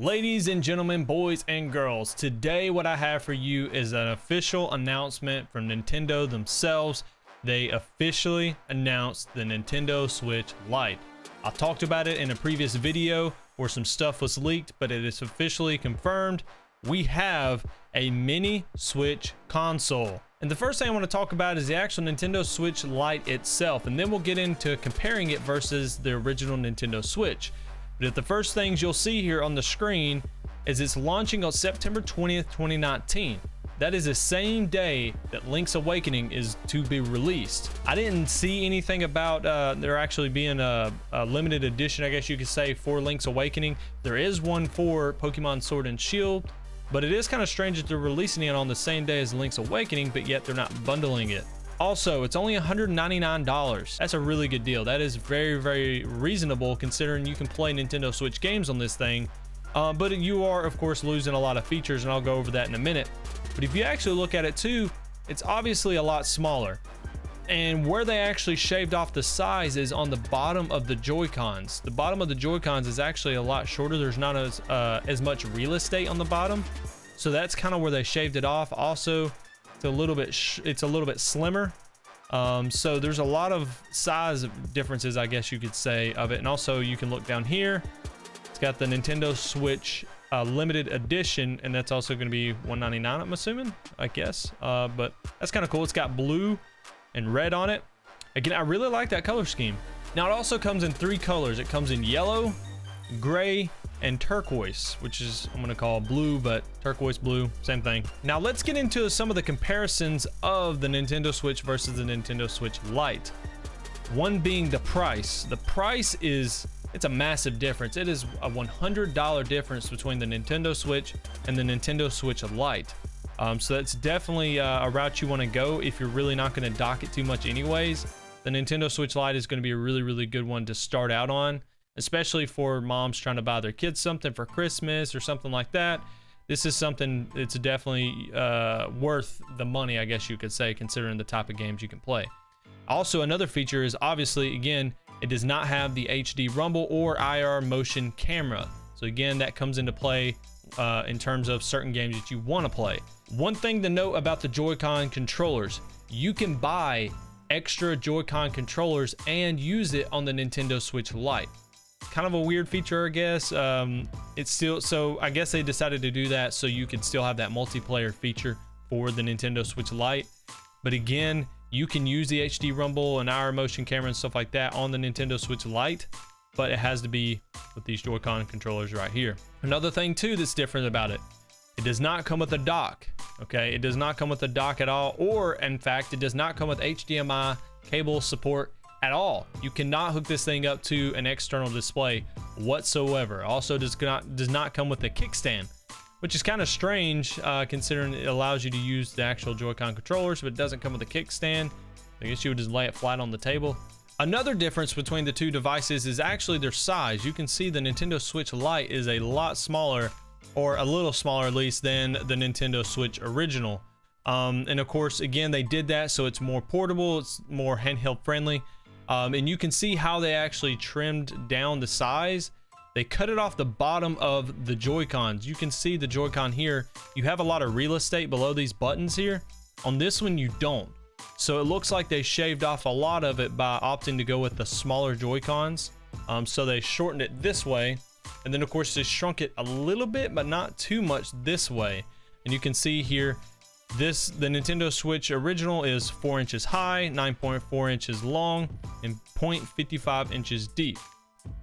Ladies and gentlemen, boys and girls, today what I have for you is an official announcement from Nintendo themselves. They officially announced the Nintendo Switch Lite. I talked about it in a previous video where some stuff was leaked, but it is officially confirmed. We have a mini Switch console. And the first thing I want to talk about is the actual Nintendo Switch Lite itself, and then we'll get into comparing it versus the original Nintendo Switch. But the first things you'll see here on the screen is it's launching on September 20th, 2019. That is the same day that Link's Awakening is to be released. I didn't see anything about there actually being a limited edition, I guess you could say, for Link's Awakening. There is one for Pokemon Sword and Shield, but it is kind of strange that they're releasing it on the same day as Link's Awakening, but yet they're not bundling it. Also, it's only $199. That's a really good deal. That is very, very reasonable considering you can play Nintendo Switch games on this thing. But you are, of course, losing a lot of features, and I'll go over that in a minute. But if you actually look at it too, it's obviously a lot smaller. And where they actually shaved off the size is on the bottom of the Joy-Cons. The bottom of the Joy-Cons is actually a lot shorter. There's not as much real estate on the bottom. So that's kind of where they shaved it off. Also, it's a little bit slimmer, so there's a lot of size differences, I guess you could say, of it. And also you can look down here, it's got the Nintendo Switch limited edition, and that's also going to be $199, I'm assuming, I guess, but that's kind of cool. It's got blue and red on it. Again, I really like that color scheme. Now it also comes in three colors. It comes in yellow, gray, and turquoise, which is, I'm gonna call blue, but turquoise blue, same thing. Now let's get into some of the comparisons of the Nintendo Switch versus the Nintendo Switch Lite. One being the price. The price it's a massive difference. It is a $100 difference between the Nintendo Switch and the Nintendo Switch Lite. So that's definitely a route you want to go if you're really not going to dock it too much anyways. The Nintendo Switch Lite is going to be a really, really good one to start out on, especially for moms trying to buy their kids something for Christmas or something like that. This is something that's definitely worth the money, I guess you could say, considering the type of games you can play. Also, another feature is, obviously, again, it does not have the HD rumble or IR motion camera. So again, that comes into play in terms of certain games that you want to play. One thing to note about the Joy-Con controllers, you can buy extra Joy-Con controllers and use it on the Nintendo Switch Lite. Kind of a weird feature, I guess. It's still, so I guess they decided to do that so you could still have that multiplayer feature for the Nintendo Switch Lite. But again, you can use the HD rumble and IR motion camera and stuff like that on the Nintendo Switch Lite, but it has to be with these Joy-Con controllers right here. Another thing too that's different about it, it does not come with a dock. Okay, it does not come with a dock at all, or in fact, it does not come with HDMI cable support at all. You cannot hook this thing up to an external display whatsoever. Also does not come with a kickstand, which is kind of strange considering it allows you to use the actual Joy-Con controllers, but it doesn't come with a kickstand. I guess you would just lay it flat on the table. Another difference between the two devices is actually their size. You can see the Nintendo Switch Lite is a lot smaller, or a little smaller at least, than the Nintendo Switch original. And of course, again, they did that so it's more portable, it's more handheld friendly. And you can see how they actually trimmed down the size. They cut it off the bottom of the Joy-Cons. You can see the Joy-Con here. You have a lot of real estate below these buttons here. On this one, you don't. So it looks like they shaved off a lot of it by opting to go with the smaller Joy-Cons. So they shortened it this way. And then, of course, they shrunk it a little bit, but not too much this way. And you can see here, the Nintendo Switch original is 4 inches high, 9.4 inches long, and 0.55 inches deep.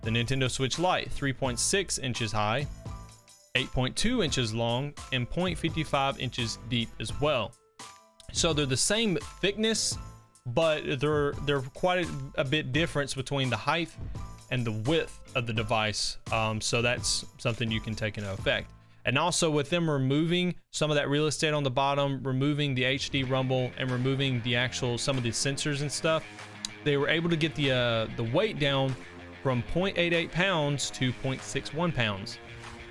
The Nintendo Switch Lite, 3.6 inches high, 8.2 inches long, and 0.55 inches deep as well. So they're the same thickness, but they're quite a bit difference between the height and the width of the device. So that's something you can take into effect. And also with them removing some of that real estate on the bottom, removing the HD rumble, and removing the actual some of the sensors and stuff, they were able to get the weight down from 0.88 pounds to 0.61 pounds.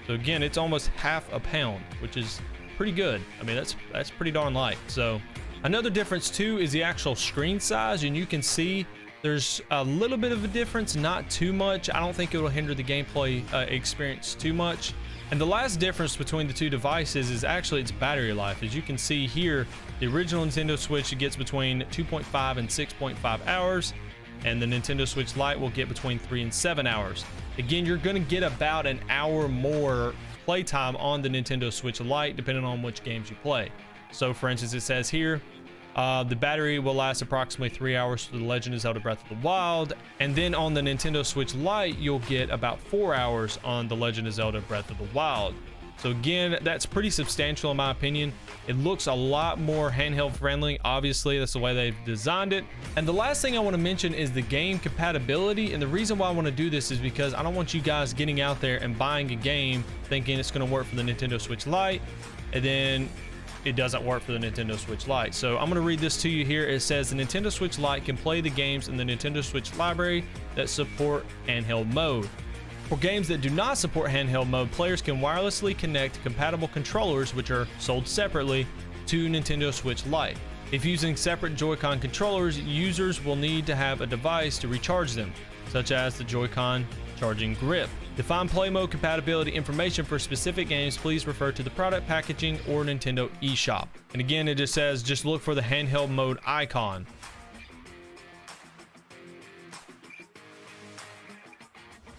So again, it's almost half a pound, which is pretty good. I mean, that's pretty darn light. So another difference too is the actual screen size, and you can see there's a little bit of a difference, not too much. I don't think it will hinder the gameplay experience too much. And the last difference between the two devices is actually its battery life. As you can see here, the original Nintendo Switch gets between 2.5 and 6.5 hours, and the Nintendo Switch Lite will get between 3 and 7 hours. Again, you're going to get about an hour more playtime on the Nintendo Switch Lite, depending on which games you play. So for instance, it says here, the battery will last approximately 3 hours for The Legend of Zelda Breath of the Wild, and then on the Nintendo Switch Lite, you'll get about 4 hours on The Legend of Zelda Breath of the Wild. So again, that's pretty substantial in my opinion. It looks a lot more handheld friendly. Obviously, that's the way they've designed it. And the last thing I want to mention is the game compatibility. And the reason why I want to do this is because I don't want you guys getting out there and buying a game thinking it's going to work for the Nintendo Switch Lite, and then it doesn't work for the Nintendo Switch Lite. So I'm going to read this to you here. It says the Nintendo Switch Lite can play the games in the Nintendo Switch library that support handheld mode. For games that do not support handheld mode, players can wirelessly connect compatible controllers, which are sold separately, to Nintendo Switch Lite. If using separate Joy-Con controllers, users will need to have a device to recharge them, such as the Joy-Con charging grip. To find play mode compatibility information for specific games, please refer to the product packaging or Nintendo eShop. And again, it just says just look for the handheld mode icon.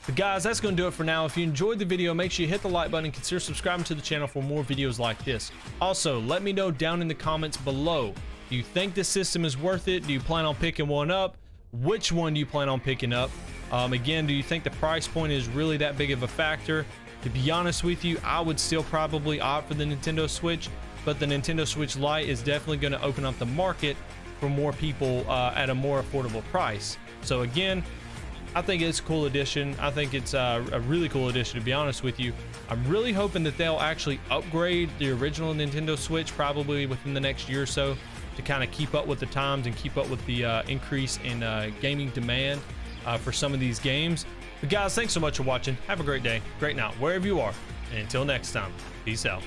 But guys, that's going to do it for now. If you enjoyed the video, make sure you hit the like button and consider subscribing to the channel for more videos like this. Also, let me know down in the comments below. Do you think this system is worth it? Do you plan on picking one up? Which one do you plan on picking up? Again, do you think the price point is really that big of a factor? To be honest with you, I would still probably opt for the Nintendo Switch, but the Nintendo Switch Lite is definitely going to open up the market for more people at a more affordable price. So again, I think it's a cool addition. I think it's a really cool addition, to be honest with you. I'm really hoping that they'll actually upgrade the original Nintendo Switch probably within the next year or so to kind of keep up with the times and keep up with the increase in gaming demand for some of these games. But guys, thanks so much for watching. Have a great day, great night, wherever you are. And until next time, peace out.